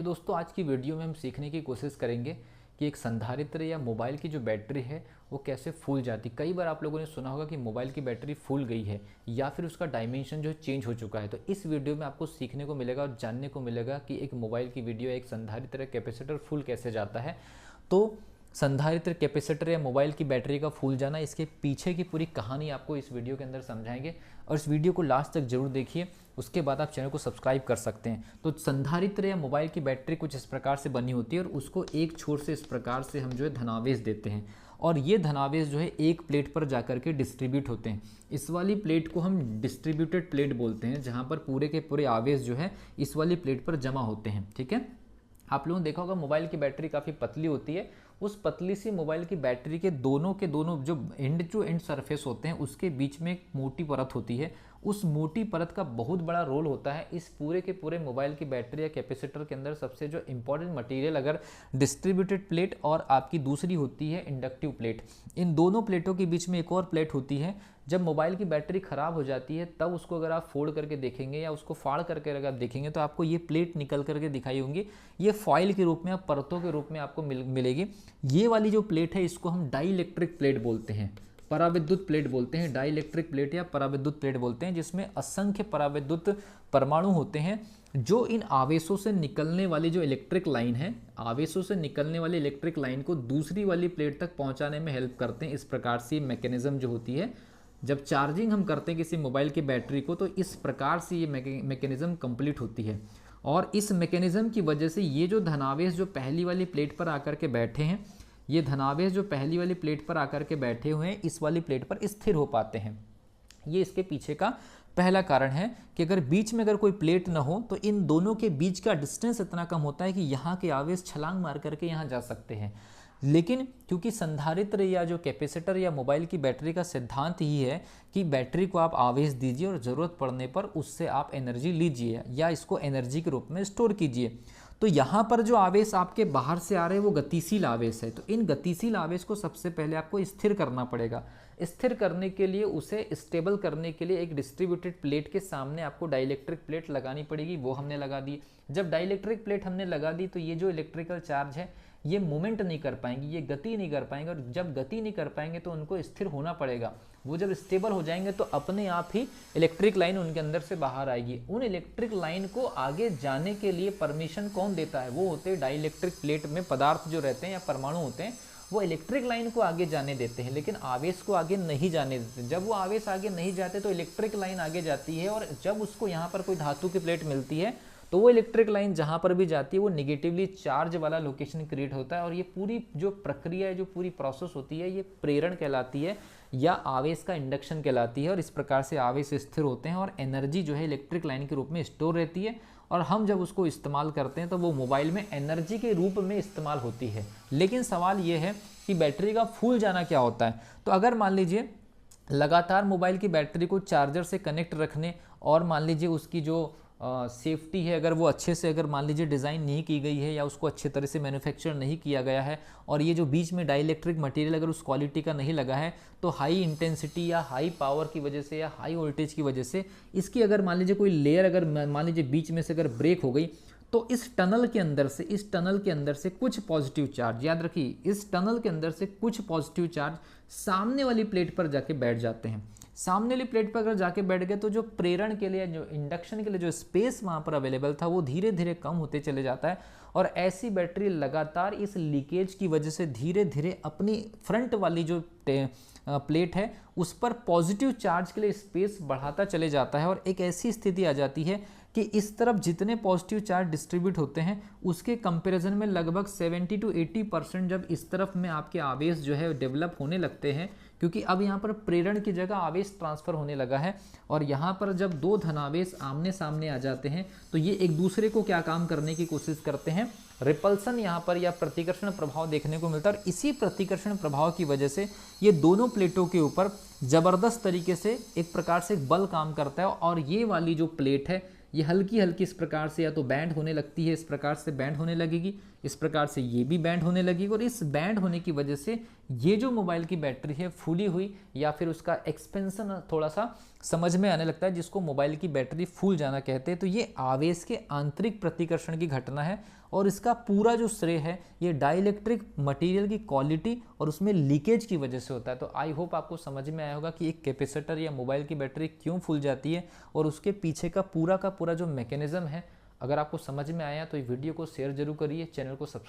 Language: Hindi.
तो दोस्तों आज की वीडियो में हम सीखने की कोशिश करेंगे कि एक संधारित्र या मोबाइल की जो बैटरी है वो कैसे फूल जाती। कई बार आप लोगों ने सुना होगा कि मोबाइल की बैटरी फूल गई है या फिर उसका डायमेंशन जो चेंज हो चुका है। तो इस वीडियो में आपको सीखने को मिलेगा और जानने को मिलेगा कि एक मोबाइल की वीडियो एक संधारित्र कैपेसिटर फूल कैसे जाता है। तो संधारित्र कैपेसिटर या मोबाइल की बैटरी का फूल जाना, इसके पीछे की पूरी कहानी आपको इस वीडियो के अंदर समझाएंगे और इस वीडियो को लास्ट तक जरूर देखिए। उसके बाद आप चैनल को सब्सक्राइब कर सकते हैं। तो संधारित्र या मोबाइल की बैटरी कुछ इस प्रकार से बनी होती है और उसको एक छोर से इस प्रकार से हम जो है धनावेश देते हैं और ये धनावेश जो है एक प्लेट पर जाकर के डिस्ट्रीब्यूट होते हैं। इस वाली प्लेट को हम डिस्ट्रीब्यूटेड प्लेट बोलते हैं, जहाँ पर पूरे के पूरे आवेश जो है इस वाली प्लेट पर जमा होते हैं। ठीक है, आप लोगों ने देखा होगा मोबाइल की बैटरी काफ़ी पतली होती है। उस पतली सी मोबाइल की बैटरी के दोनों जो एंड सरफेस होते हैं उसके बीच में एक मोटी परत होती है। उस मोटी परत का बहुत बड़ा रोल होता है इस पूरे के पूरे मोबाइल की बैटरी या कैपेसिटर के अंदर। सबसे जो इंपॉर्टेंट मटेरियल अगर डिस्ट्रीब्यूटेड प्लेट और आपकी दूसरी होती है इंडक्टिव प्लेट, इन दोनों प्लेटों के बीच में एक और प्लेट होती है। जब मोबाइल की बैटरी ख़राब हो जाती है तब उसको अगर आप फोल्ड करके देखेंगे या उसको फाड़ करके अगर आप देखेंगे तो आपको ये प्लेट निकल करके दिखाई होंगी। ये फॉइल के रूप में, परतों के रूप में आपको मिलेगी। ये वाली जो प्लेट है इसको हम डाई इलेक्ट्रिक प्लेट बोलते हैं, पराविद्युत प्लेट बोलते हैं। डाई इलेक्ट्रिक प्लेट या पराविद्युत प्लेट बोलते हैं, जिसमें असंख्य पराविद्युत परमाणु होते हैं जो इन आवेशों से निकलने वाली जो इलेक्ट्रिक लाइन है, आवेशों से निकलने वाली इलेक्ट्रिक लाइन को दूसरी वाली प्लेट तक पहुंचाने में हेल्प करते हैं। इस प्रकार से मैकेनिज्म जो होती है, जब चार्जिंग हम करते हैं किसी मोबाइल की बैटरी को तो इस प्रकार से ये मैकेनिज्म कंप्लीट होती है। और इस मैकेनिज्म की वजह से ये जो धनावेश जो पहली वाली प्लेट पर आकर के बैठे हैं, ये धनावेश जो पहली वाली प्लेट पर आकर के बैठे हुए हैं इस वाली प्लेट पर स्थिर हो पाते हैं। ये इसके पीछे का पहला कारण है कि अगर बीच में अगर कोई प्लेट ना हो तो इन दोनों के बीच का डिस्टेंस इतना कम होता है कि यहाँ के आवेश छलांग मार करके यहाँ जा सकते हैं। लेकिन क्योंकि संधारित्र या जो कैपेसिटर या मोबाइल की बैटरी का सिद्धांत ही है कि बैटरी को आप आवेश दीजिए और ज़रूरत पड़ने पर उससे आप एनर्जी लीजिए या इसको एनर्जी के रूप में स्टोर कीजिए। तो यहाँ पर जो आवेश आपके बाहर से आ रहे हैं वो गतिशील आवेश है। तो इन गतिशील आवेश को सबसे पहले आपको स्थिर करना पड़ेगा। स्थिर करने के लिए, उसे स्टेबल करने के लिए एक डिस्ट्रीब्यूटेड प्लेट के सामने आपको डाइलेक्ट्रिक प्लेट लगानी पड़ेगी। वो हमने लगा दी। जब डाइलेक्ट्रिक प्लेट हमने लगा दी तो ये जो इलेक्ट्रिकल चार्ज है ये मूवमेंट नहीं कर पाएंगे, ये गति नहीं कर पाएंगे, और जब गति नहीं कर पाएंगे तो उनको स्थिर होना पड़ेगा। वो जब स्टेबल हो जाएंगे तो अपने आप ही इलेक्ट्रिक लाइन उनके अंदर से बाहर आएगी। उन इलेक्ट्रिक लाइन को आगे जाने के लिए परमिशन कौन देता है? वो होते हैं डाइलेक्ट्रिक प्लेट में पदार्थ जो रहते हैं या परमाणु होते हैं, वो इलेक्ट्रिक लाइन को आगे जाने देते हैं लेकिन आवेश को आगे नहीं जाने देते। जब वो आवेश आगे नहीं जाते तो इलेक्ट्रिक लाइन आगे जाती है और जब उसको यहाँ पर कोई धातु की प्लेट मिलती है तो वो इलेक्ट्रिक लाइन जहाँ पर भी जाती है वो निगेटिवली चार्ज वाला लोकेशन क्रिएट होता है। और ये पूरी जो प्रक्रिया है, जो पूरी प्रोसेस होती है, ये प्रेरण कहलाती है या आवेश का इंडक्शन कहलाती है। और इस प्रकार से आवेश स्थिर होते हैं और एनर्जी जो है इलेक्ट्रिक लाइन के रूप में स्टोर रहती है और हम जब उसको इस्तेमाल करते हैं तो वो मोबाइल में एनर्जी के रूप में इस्तेमाल होती है। लेकिन सवाल ये है कि बैटरी का फूल जाना क्या होता है? तो अगर मान लीजिए लगातार मोबाइल की बैटरी को चार्जर से कनेक्ट रखने और मान लीजिए उसकी जो सेफ्टी है, अगर वो अच्छे से, अगर मान लीजिए डिज़ाइन नहीं की गई है या उसको अच्छे तरह से मैन्युफैक्चर नहीं किया गया है और ये जो बीच में डाइलेक्ट्रिक मटेरियल अगर उस क्वालिटी का नहीं लगा है तो हाई इंटेंसिटी या हाई पावर की वजह से या हाई वोल्टेज की वजह से इसकी अगर मान लीजिए कोई लेयर अगर मान लीजिए बीच में से अगर ब्रेक हो गई तो इस टनल के अंदर से कुछ पॉजिटिव चार्ज, याद रखिए, इस टनल के अंदर से कुछ पॉजिटिव चार्ज सामने वाली प्लेट पर जाके बैठ जाते हैं। सामने वाली प्लेट पर अगर जाके बैठ गए तो जो प्रेरण के लिए, जो इंडक्शन के लिए जो स्पेस वहाँ पर अवेलेबल था वो धीरे धीरे कम होते चले जाता है और ऐसी बैटरी लगातार इस लीकेज की वजह से धीरे धीरे अपनी फ्रंट वाली जो प्लेट है उस पर पॉजिटिव चार्ज के लिए स्पेस बढ़ाता चले जाता है। और एक ऐसी स्थिति आ जाती है कि इस तरफ जितने पॉजिटिव चार्ज डिस्ट्रीब्यूट होते हैं उसके कंपैरिजन में लगभग 70 to 80% जब इस तरफ में आपके आवेश जो है डेवलप होने लगते हैं, क्योंकि अब यहाँ पर प्रेरण की जगह आवेश ट्रांसफर होने लगा है और यहाँ पर जब दो धनावेश आमने सामने आ जाते हैं तो ये एक दूसरे को क्या काम करने की कोशिश करते हैं? रिपल्सन यहाँ पर या प्रतिकर्षण प्रभाव देखने को मिलता है। और इसी प्रतिकर्षण प्रभाव की वजह से ये दोनों प्लेटों के ऊपर जबरदस्त तरीके से एक प्रकार से बल काम करता है और ये वाली जो प्लेट है ये हल्की हल्की इस प्रकार से या तो बैंड होने लगती है, इस प्रकार से बैंड होने लगेगी, इस प्रकार से ये भी बैंड होने लगेगी और इस बैंड होने की वजह से ये जो मोबाइल की बैटरी है फूली हुई या फिर उसका एक्सपेंशन थोड़ा सा समझ में आने लगता है, जिसको मोबाइल की बैटरी फूल जाना कहते हैं। तो ये आवेश के आंतरिक प्रतिकर्षण की घटना है और इसका पूरा जो श्रेय है ये डाइलेक्ट्रिक मटेरियल की क्वालिटी और उसमें लीकेज की वजह से होता है। तो आई होप आपको समझ में आया होगा कि एक कैपेसिटर या मोबाइल की बैटरी क्यों फूल जाती है और उसके पीछे का पूरा जो मैकेनिज्म है। अगर आपको समझ में आया तो ये वीडियो को शेयर जरूर करिए, चैनल को सब्सक्राइब